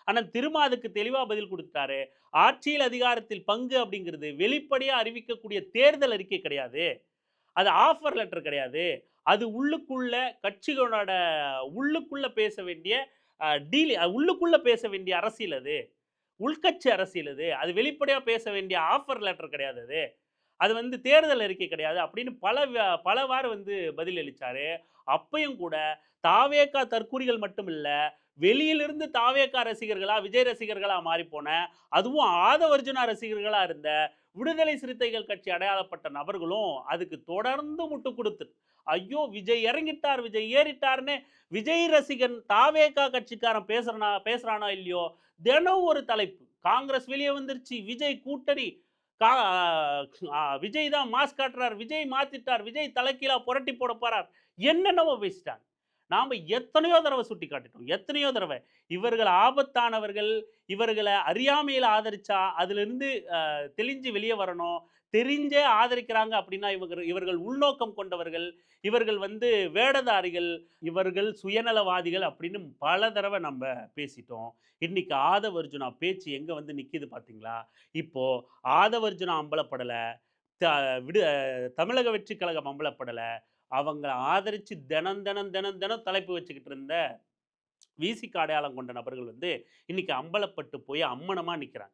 அண்ணன் திருமா அதுக்கு தெளிவா பதில் குடுத்துட்டாரு. ஆட்சியில் அதிகாரத்தில் பங்கு அப்படிங்கிறது வெளிப்படையா அறிவிக்கக்கூடிய தேர்தல் அறிக்கை கிடையாது. அது ஆஃபர் லெட்டர் கிடையாது. அது உள்ளுக்குள்ள கட்சிகளோட உள்ளுக்குள்ள பேச வேண்டிய உள்ளுக்குள்ள பேச வேண்டிய அரசியல் அது. உள்கட்சி அரசியல் அது. அது வெளிப்படையா பேச வேண்டிய ஆஃபர் லெட்டர் கிடையாது அது. அது வந்து தேர்தல் அறிக்கை கிடையாது அப்படின்னு பலவாறு வந்து பதில் அளிச்சாரு. அப்பயும் கூட தாவேகா தற்குறிகள் மட்டும் இல்ல, வெளியிலிருந்து தாவேகா ரசிகர்களா, விஜய் ரசிகர்களா மாறிப்போன, அதுவும் ஆதவர்ஜுனா ரசிகர்களா இருந்த விடுதலை சிறுத்தைகள் கட்சி அடையாளப்பட்ட நபர்களும் அதுக்கு தொடர்ந்து முட்டுக் குடுத்து, ஐயோ! விஜய் இறங்கிட்டார், விஜய் ஏறிட்டார்ன்னு விஜய் ரசிகன் தாவேகா கட்சிக்காரன் பேசுறானோ இல்லையோ, தினம் ஒரு தலைப்பு. காங்கிரஸ் வெளிய வந்துருச்சு, விஜய் கூட்டணி, கா விஜய் தான் மாஸ் காட்டுறார், விஜய் மாத்திட்டார், விஜய் தலைகீழா புரட்டி போட போறார். என்னென்னவோ பேசிட்டாங்க. நாம எத்தனையோ தடவ சுட்டி காட்டிட்டோம். எத்தனையோ தடவ. இவர்கள் ஆபத்தானவர்கள், இவர்கள அறியாமையில ஆதரிச்சா, அதிலிருந்து தெளிஞ்சு வெளிய வரணும். தெரிஞ்சே ஆதரிக்கிறாங்க அப்படின்னா, இவர்கள் உள்நோக்கம் கொண்டவர்கள், இவர்கள் வந்து வேடதாரிகள், இவர்கள் சுயநலவாதிகள் அப்படின்னு பல தடவ நம்ப பேசிட்டோம். இன்னைக்கு ஆதவ அர்ஜுனா பேச்சு எங்க வந்து நிக்குது பார்த்தீங்களா? இப்போ ஆதவ அர்ஜுனா அம்பலப்படல. த விடு தமிழக வெற்றிக் கழகம் அம்பலப்படல. அவங்கள ஆதரிச்சு தினம் தலைப்பு வச்சுக்கிட்டு இருந்த விசிக அடையாளம் கொண்ட நபர்கள் வந்து இன்னைக்கு அம்பலப்பட்டு போய் அம்மணமா நிக்கிறாங்க.